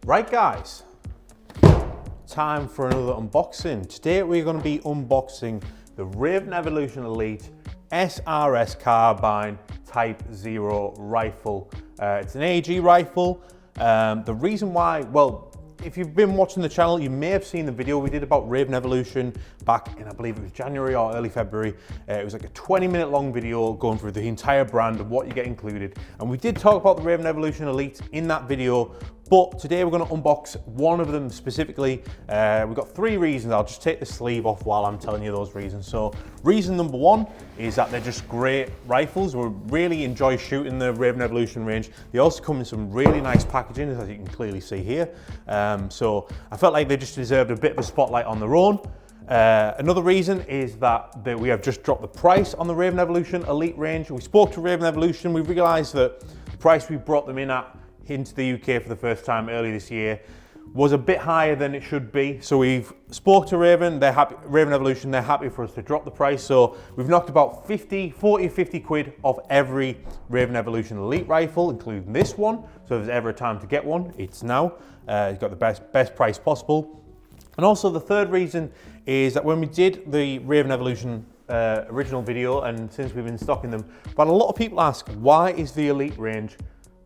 Right guys, time for another unboxing. Today we're going to be unboxing the Raven Evolution Elite SRS Carbine Type 0 rifle. It's an AEG rifle. The reason why, well, if you've been watching the channel, you may have seen the video we did about Raven Evolution back in, I believe it was January or early February. It was like a 20-minute long video going through the entire brand and what you get included. And we did talk about the Raven Evolution Elite in that video, but today we're going to unbox one of them specifically. We've got three reasons. I'll just take the sleeve off while I'm telling you those reasons. So reason number one is that they're just great rifles. We really enjoy shooting the Raven Evolution range. They also come in some really nice packaging, as you can clearly see here. So I felt like they just deserved a bit of a spotlight on their own. Another reason is that we have just dropped the price on the Raven Evolution Elite range. We spoke to Raven Evolution. We realized that the price we brought them in at into the UK for the first time early this year was a bit higher than it should be. So we've spoke to Raven, they're happy, Raven Evolution, they're happy for us to drop the price. So we've knocked about 40 or 50 quid off every Raven Evolution Elite rifle, including this one. So if there's ever a time to get one, it's now. It's got the best price possible. And also the third reason is that when we did the Raven Evolution original video, and since we've been stocking them, but a lot of people ask, why is the Elite range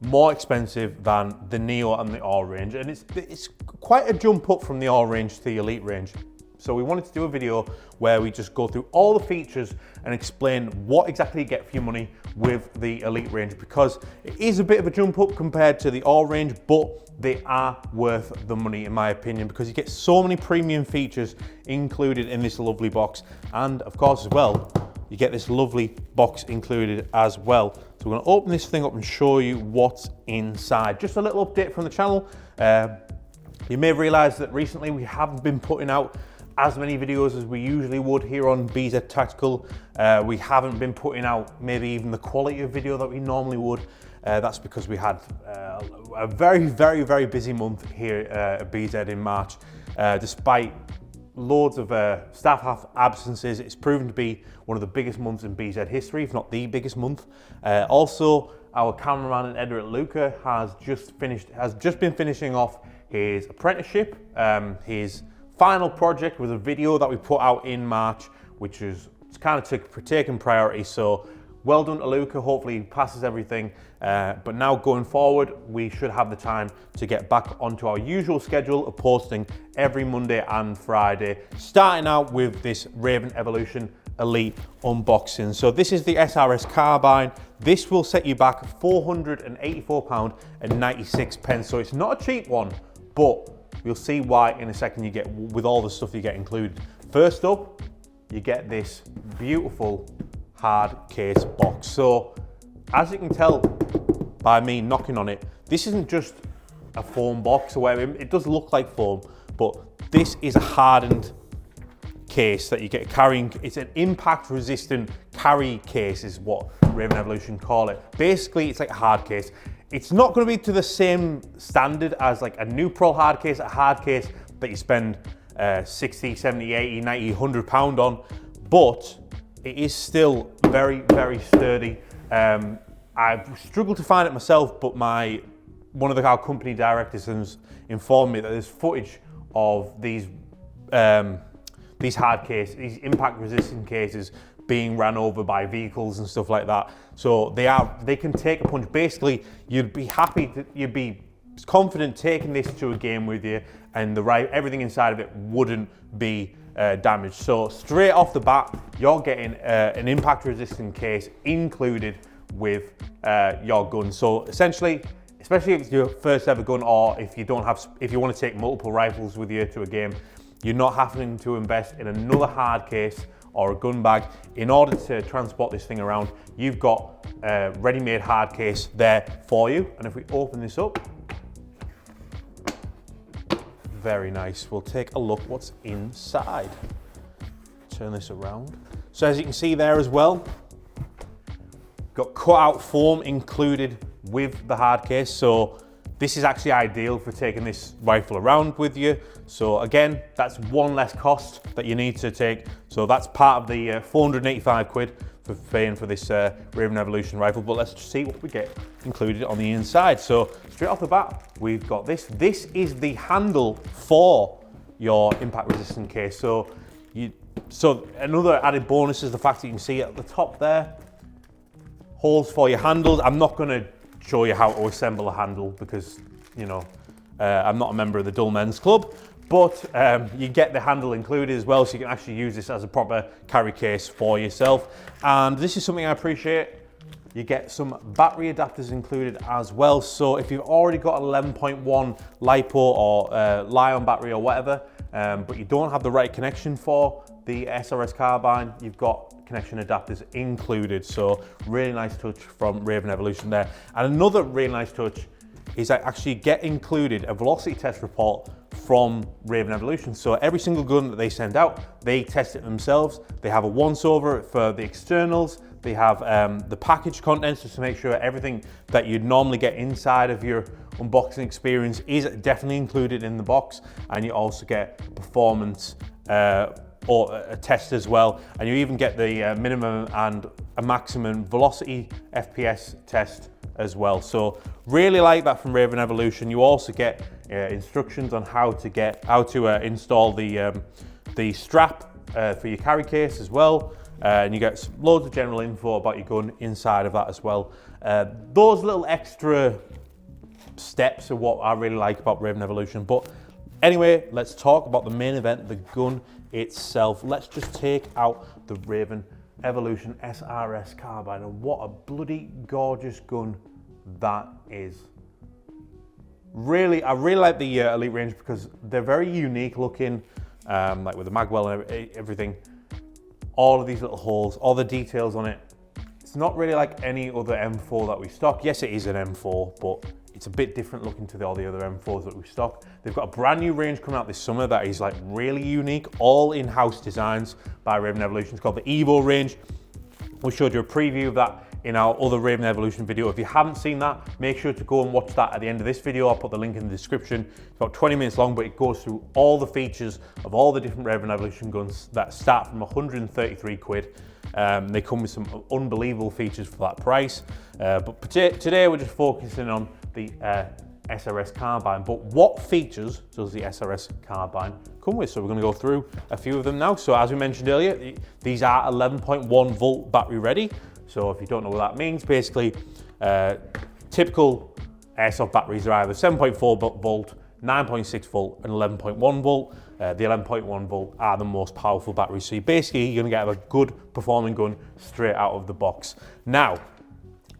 more expensive than the Neo and the All range? And it's quite a jump up from the All range to the Elite range. So we wanted to do a video where we just go through all the features and explain what exactly you get for your money with the Elite range, because it is a bit of a jump up compared to the All range, but they are worth the money in my opinion, because you get so many premium features included in this lovely box. And of course as well, you get this lovely box included as well. So we're going to open this thing up and show you what's inside. Just a little update from the channel. You may have realized that recently we haven't been putting out as many videos as we usually would here on BZ Tactical. We haven't been putting out maybe even the quality of video that we normally would. That's because we had a very busy month here at BZ in March. Despite loads of staff absences, it's proven to be one of the biggest months in BZ history, if not the biggest month. Also, our cameraman and editor Luca has just been finishing off his apprenticeship. His final project was a video that we put out in March, which is kind of taken priority. So well done to Luca, hopefully he passes everything. But now going forward, we should have the time to get back onto our usual schedule of posting every Monday and Friday, starting out with this Raven Evolution Elite unboxing. So this is the SRS Carbine. This will set you back £484.96. So it's not a cheap one, but you'll see why in a second you get with all the stuff you get included. First up, you get this beautiful hard case box. So as you can tell by me knocking on it, this isn't just a foam box or whatever. It does look like foam, but this is a hardened case that you get carrying. It's an impact resistant carry case is what Raven Evolution call it. Basically, it's like a hard case. It's not going to be to the same standard as like a neutral hard case, a hard case that you spend 60, 70, 80, 90, 100 pound on, but it is still very sturdy. I've struggled to find it myself, but one of our company directors has informed me that there's footage of these hard cases, these impact resistant cases being ran over by vehicles and stuff like that. So they can take a punch. Basically, you'd be confident taking this to a game with you, and everything inside of it wouldn't be damaged. So straight off the bat, you're getting an impact resistant case included with your gun. So essentially, especially if it's your first ever gun, or if you want to take multiple rifles with you to a game, you're not having to invest in another hard case or a gun bag in order to transport this thing around. You've got a ready-made hard case there for you. And if we open this up, very nice. We'll take a look what's inside. Turn this around. So as you can see there as well, got cut out foam included with the hard case. So this is actually ideal for taking this rifle around with you. So again, that's one less cost that you need to take. So that's part of the 485 quid for paying for this Raven Evolution rifle, but let's just see what we get included on the inside. So straight off the bat, we've got this. This is the handle for your impact resistant case. So another added bonus is the fact that you can see at the top there, holes for your handles. I'm not going to show you how to assemble a handle because, you know, I'm not a member of the Dull Men's Club, but you get the handle included as well, so you can actually use this as a proper carry case for yourself. And this is something I appreciate. You get some battery adapters included as well. So if you've already got an 11.1 LiPo or Li-ion battery or whatever, but you don't have the right connection for the SRS carbine, you've got connection adapters included. So really nice touch from Raven Evolution there. And another really nice touch is I actually get included a velocity test report from Raven Evolution. So every single gun that they send out, they test it themselves. They have a once over for the externals. They have the package contents just to make sure everything that you'd normally get inside of your unboxing experience is definitely included in the box. And you also get performance or a test as well. And you even get the minimum and a maximum velocity FPS test as well. So really like that from Raven Evolution. You also get instructions on how to install the strap for your carry case as well. And you get loads of general info about your gun inside of that as well. Those little extra steps are what I really like about Raven Evolution. But anyway, let's talk about the main event, the gun itself. Let's just take out the Raven Evolution SRS carbine, and what a bloody gorgeous gun that is. I really like the Elite range because they're very unique looking, like with the magwell and everything. All of these little holes, all the details on it. It's not really like any other M4 that we stock. Yes, it is an M4, but it's a bit different looking to all the other M4s that we stock. They've got a brand new range coming out this summer that is like really unique, all in-house designs by Raven Evolution. It's called the Evo range. We showed you a preview of that in our other Raven Evolution video. If you haven't seen that, make sure to go and watch that at the end of this video. I'll put the link in the description. It's about 20 minutes long, but it goes through all the features of all the different Raven Evolution guns that start from 133 quid. They come with some unbelievable features for that price. But today we're just focusing on the SRS carbine. But what features does the SRS carbine come with? So we're going to go through a few of them now. So as we mentioned earlier, these are 11.1 volt battery ready. So if you don't know what that means, basically typical airsoft batteries are either 7.4 volt, 9.6 volt and 11.1 volt. The 11.1 volt are the most powerful batteries. So you're basically going to get a good performing gun straight out of the box. Now,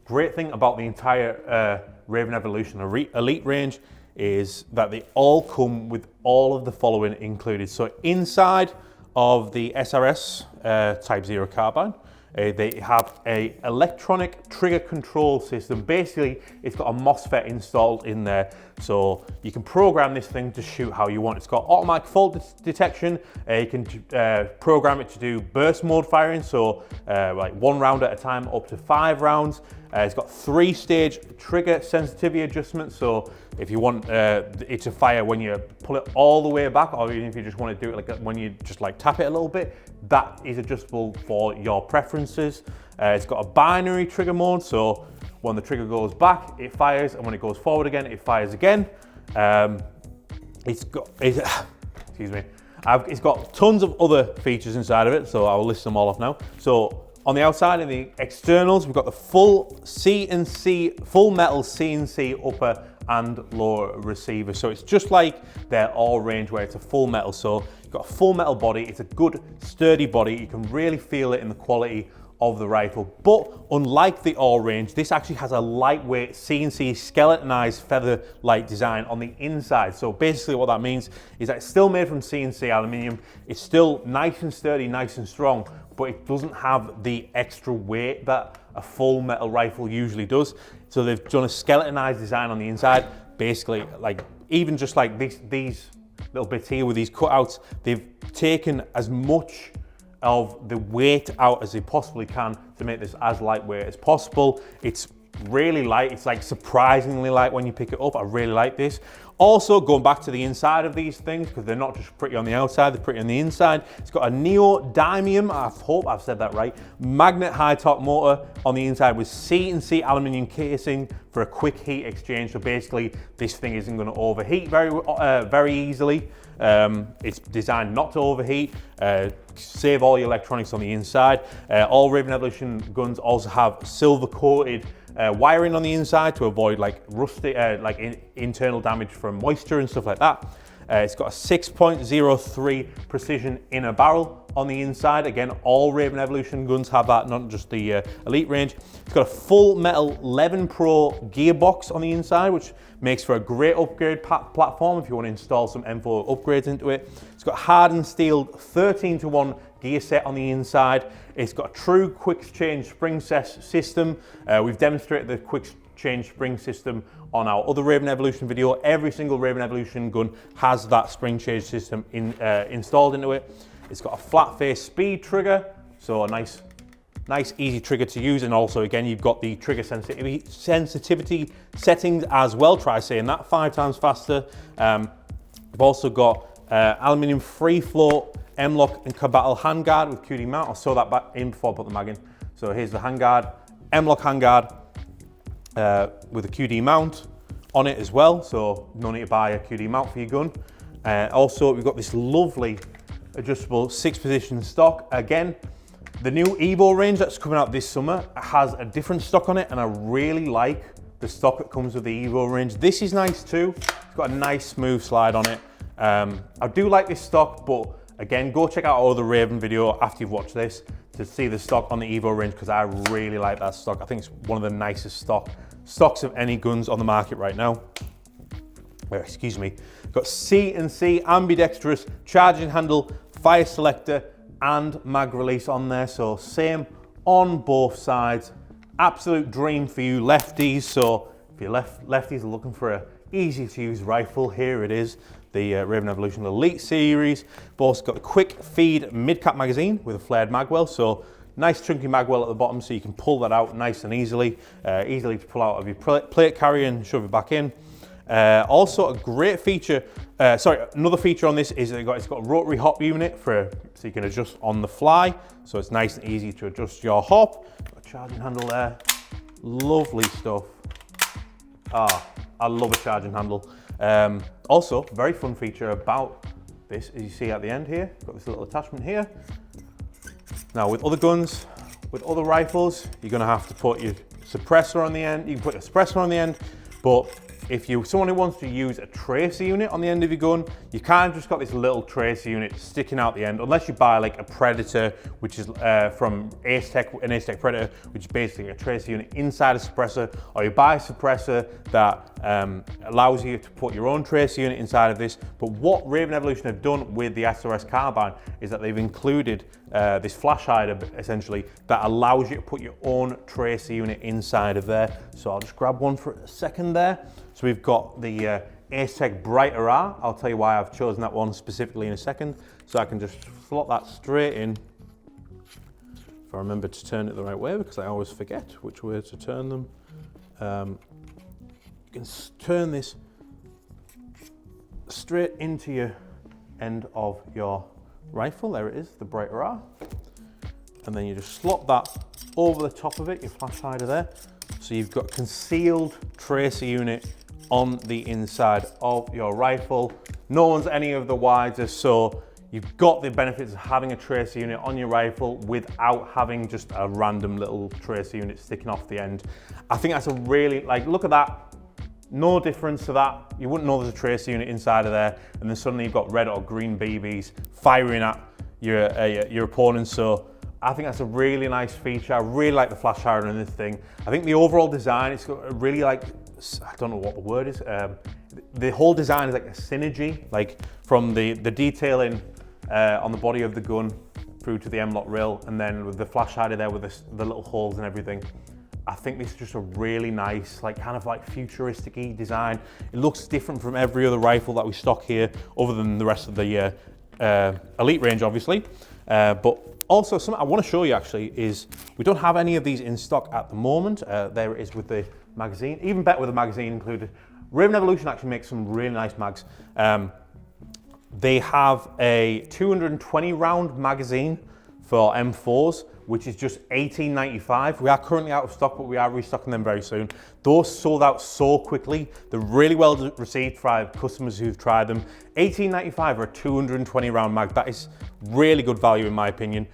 great thing about the entire Raven Evolution Elite range is that they all come with all of the following included. So inside of the SRS Type 0 carbine, they have an electronic trigger control system. Basically, it's got a MOSFET installed in there, so you can program this thing to shoot how you want. It's got automatic fault detection. You can program it to do burst mode firing, so like 1 round at a time up to 5 rounds. It's got 3-stage trigger sensitivity adjustment, so if you want it to fire when you pull it all the way back, or even if you just want to do it like when you just like tap it a little bit, that is adjustable for your preferences. It's got a binary trigger mode, so when the trigger goes back, it fires, and when it goes forward again, it fires again. It's got tons of other features inside of it, so I'll list them all off now. So on the outside and the externals, we've got the full metal CNC upper and lower receiver. So it's just like their all range where it's a full metal. So you've got a full metal body. It's a good sturdy body. You can really feel it in the quality of the rifle. But unlike the all range, this actually has a lightweight CNC skeletonized feather-like design on the inside. So basically what that means is that it's still made from CNC aluminium. It's still nice and sturdy, nice and strong, but it doesn't have the extra weight that a full metal rifle usually does. So they've done a skeletonized design on the inside. Basically, like even just like these little bits here with these cutouts, they've taken as much of the weight out as they possibly can to make this as lightweight as possible. It's really light. It's like surprisingly light when you pick it up. I really like this. Also, going back to the inside of these things, because they're not just pretty on the outside, they're pretty on the inside. It's got a neodymium, I hope I've said that right, magnet high torque motor on the inside with C&C aluminium casing for a quick heat exchange. So basically, this thing isn't going to overheat very easily. It's designed not to overheat, save all your electronics on the inside. All Raven Evolution guns also have silver coated wiring on the inside to avoid like rusty, internal damage from moisture and stuff like that. It's got a 6.03 precision inner barrel on the inside. Again, all Raven Evolution guns have that, not just the Elite range. It's got a full metal 11 Pro gearbox on the inside, which makes for a great upgrade platform if you want to install some M4 upgrades into it. It's got hardened steel 13-to-1 gear set on the inside. It's got a true quick change spring system. We've demonstrated the quick change spring system on our other Raven Evolution video. Every single Raven Evolution gun has that spring change system installed into it. It's got a flat face speed trigger, so a nice easy trigger to use. And also, again, you've got the trigger sensitivity settings as well. Try saying that 5 times faster. We've also got aluminium free float M-lock and Cabattle handguard with QD mount. I'll sew that back in before I put the mag in. So here's the handguard, M-lock handguard with a QD mount on it as well. So no need to buy a QD mount for your gun. Also, we've got this lovely adjustable 6-position stock. Again, the new Evo range that's coming out this summer has a different stock on it, and I really like the stock that comes with the Evo range. This is nice too. It's got a nice smooth slide on it. I do like this stock, but again, go check out our other Raven video after you've watched this to see the stock on the Evo range, because I really like that stock. I think it's one of the nicest stocks of any guns on the market right now. Excuse me. Got C&C ambidextrous charging handle, fire selector, and mag release on there. So same on both sides. Absolute dream for you lefties. So if you lefties are looking for a easy to use rifle, here it is. The Raven Evolution Elite series. We've also got a quick feed mid-cap magazine with a flared magwell. So nice chunky magwell at the bottom, so you can pull that out nice and easily. Easily to pull out of your plate carrier and shove it back in. Also a great feature, another feature on this is that it's got a rotary hop unit so you can adjust on the fly. So it's nice and easy to adjust your hop. Got a charging handle there, lovely stuff. I love a charging handle. Also, very fun feature about this, as you see at the end here, got this little attachment here. Now with other guns, with other rifles, you're gonna have to put your suppressor on the end. You can put a suppressor on the end, but if you're someone who wants to use a tracer unit on the end of your gun, you kind of just got this little tracer unit sticking out the end, unless you buy like a Predator, which is from an Ace Tech Predator, which is basically a tracer unit inside a suppressor, or you buy a suppressor that allows you to put your own tracer unit inside of this. But what Raven Evolution have done with the SRS carbine is that they've included this flash hider essentially that allows you to put your own tracer unit inside of there. So I'll just grab one for a second there. So we've got the Ace Tech Brighter R. I'll tell you why I've chosen that one specifically in a second. So I can just slot that straight in. If I remember to turn it the right way, because I always forget which way to turn them. You can turn this straight into your end of your rifle. There it is, the Brighter R. And then you just slot that over the top of it, your flash hider there. So you've got concealed tracer unit on the inside of your rifle. No one's any of the wider, so you've got the benefits of having a tracer unit on your rifle without having just a random little tracer unit sticking off the end. I think that's a really, look at that. No difference to that. You wouldn't know there's a tracer unit inside of there, and then suddenly you've got red or green BBs firing at your opponents. So I think that's a really nice feature. I really like the flash hider in this thing. I think the overall design, it's got a really I don't know what the word is. The whole design is like a synergy, like from the detailing on the body of the gun through to the M-lock rail, and then with the flash hider there with the little holes and everything. I think this is just a really nice, kind of futuristic-y design. It looks different from every other rifle that we stock here, other than the rest of the Elite range, obviously. But also, something I want to show you actually is we don't have any of these in stock at the moment. There it is with the magazine. Even better with the magazine included. Raven Evolution actually makes some really nice mags. They have a 220 round magazine for M4s, which is just $18.95. We are currently out of stock, but we are restocking them very soon. Those sold out so quickly. They're really well received by customers who've tried them. $18.95 for a 220 round mag. That is really good value in my opinion.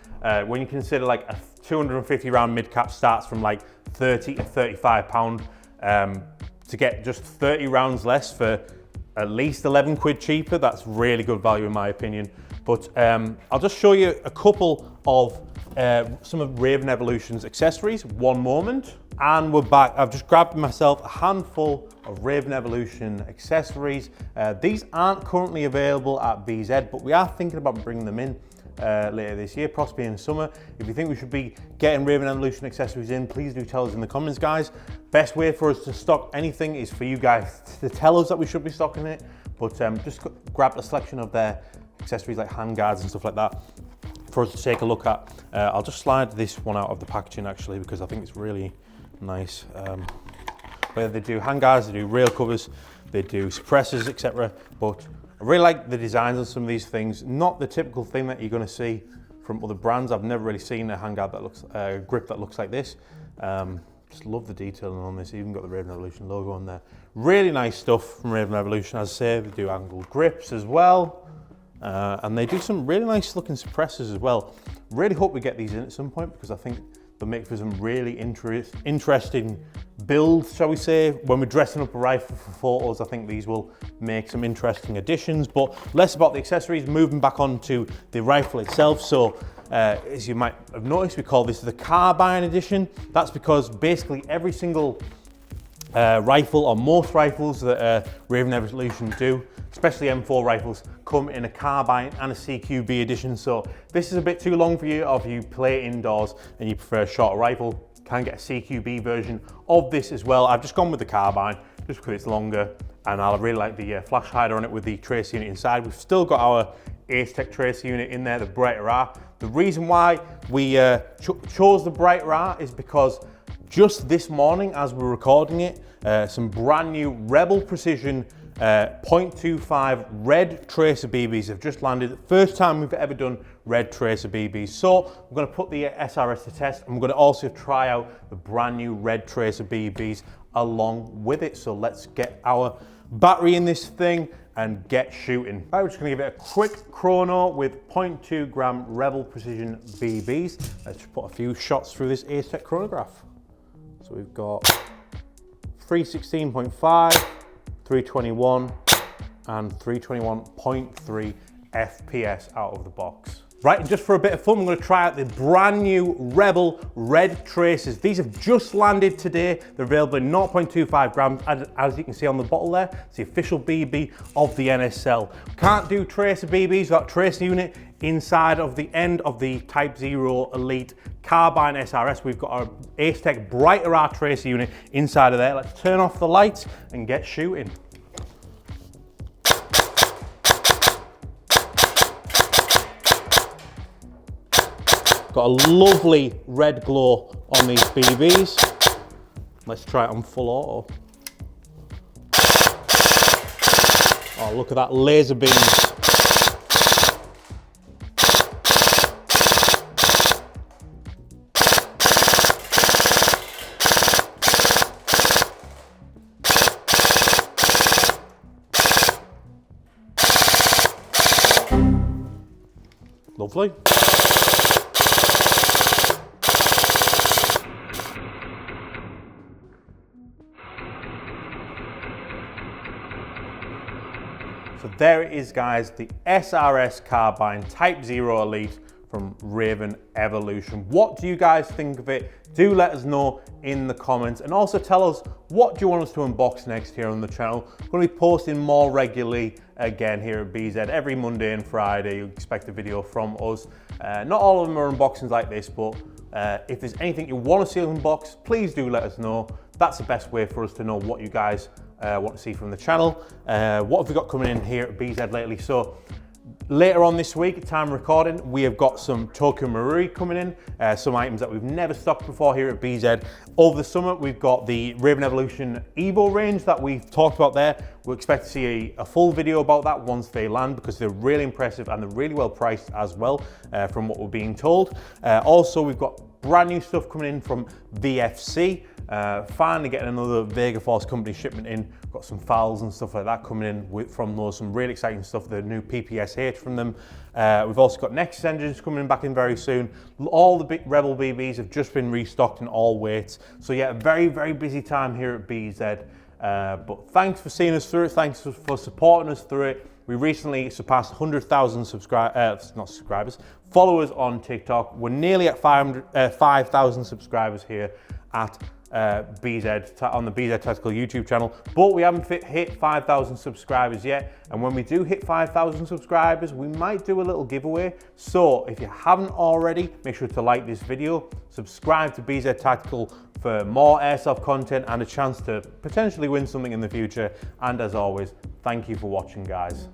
When you consider like a 250 round mid cap starts from like 30 to 35 pound, to get just 30 rounds less for at least 11 quid cheaper, that's really good value in my opinion. But I'll just show you a couple of some of Raven Evolution's accessories. One moment, and we're back. I've just grabbed myself a handful of Raven Evolution accessories. These aren't currently available at BZ, but we are thinking about bringing them in later this year, possibly in summer. If you think we should be getting Raven Evolution accessories in, please do tell us in the comments, guys. Best way for us to stock anything is for you guys to tell us that we should be stocking it, but just grab a selection of their accessories like handguards and stuff like that for us to take a look at. I'll just slide this one out of the packaging actually, because I think it's really nice. Where they do handguards, they do rail covers, they do suppressors, etc. But I really like the designs on some of these things. Not the typical thing that you're going to see from other brands. I've never really seen a handguard that looks, grip that looks like this. Just love the detailing on this. Even got the Raven Evolution logo on there. Really nice stuff from Raven Evolution. As I say, they do angled grips as well. And they do some really nice looking suppressors as well. Really hope we get these in at some point, because I think they'll make for some really interesting builds, shall we say. When we're dressing up a rifle for photos, I think these will make some interesting additions. But less about the accessories, moving back onto the rifle itself. So as you might have noticed, we call this the Carbine Edition. That's because basically every single rifle, or most rifles that Raven Evolution do, especially M4 rifles, come in a Carbine and a CQB edition. So this is a bit too long for you, or if you play indoors and you prefer a shorter rifle, you can get a CQB version of this as well. I've just gone with the Carbine just because it's longer, and I really like the flash hider on it with the tracer unit inside. We've still got our Ace-Tech tracer unit in there, the Brighter R. The reason why we chose the Brighter R is because just this morning, as we're recording it, some brand new Rebel Precision .25 red tracer BBs have just landed. First time we've ever done red tracer BBs. So we're going to put the SRS to test, and we're going to also try out the brand new red tracer BBs along with it. So let's get our battery in this thing and get shooting. Right, we're just going to give it a quick chrono with 0.2 gram Rebel Precision BBs. Let's just put a few shots through this Ace-Tech chronograph. So we've got 316.5, 321 and 321.3 FPS out of the box. Right, and just for a bit of fun, we're going to try out the brand new Rebel red tracers. These have just landed today. They're available in 0.25 grams, as you can see on the bottle there. It's the official BB of the NSL. Can't do tracer BBs without tracer unit inside of the end of the Type 0 Elite Carbine SRS. We've got our Ace-Tech Brighter R tracer unit inside of there. Let's turn off the lights and get shooting. Got a lovely red glow on these BBs. Let's try it on full auto. Oh, look at that laser beam. Lovely. So there it is, guys, the SRS Carbine Type 0 Elite from Raven Evolution. What do you guys think of it? Do let us know in the comments, and also tell us what do you want us to unbox next here on the channel. We're going to be posting more regularly again here at BZ. Every Monday and Friday you expect a video from us. Not all of them are unboxings like this, but if there's anything you want to see unboxed, please do let us know. That's the best way for us to know what you guys want to see from the channel. What have we got coming in here at BZ lately? So Later on this week, at time of recording, we have got some Tokyo Marui coming in, some items that we've never stocked before here at BZ. Over the summer, we've got the Raven Evolution Evo range that we've talked about there. We expect to see a full video about that once they land, because they're really impressive and they're really well priced as well, from what we're being told. Also, we've got brand new stuff coming in from VFC. Finally getting another Vega Force company shipment in. Got some fouls and stuff like that coming in from those, some really exciting stuff, the new PPSH from them. We've also got Nexus engines coming back in very soon. All the Rebel BBs have just been restocked in all weights. So yeah, a very, very busy time here at BZ. But thanks for seeing us through it. Thanks for supporting us through it. We recently surpassed 100,000 followers on TikTok. We're nearly at 5,000 subscribers here at BZ, on the BZ Tactical YouTube channel, but we haven't hit 5,000 subscribers yet. And when we do hit 5,000 subscribers, we might do a little giveaway. So if you haven't already, make sure to like this video, subscribe to BZ Tactical for more airsoft content and a chance to potentially win something in the future. And as always, thank you for watching, guys.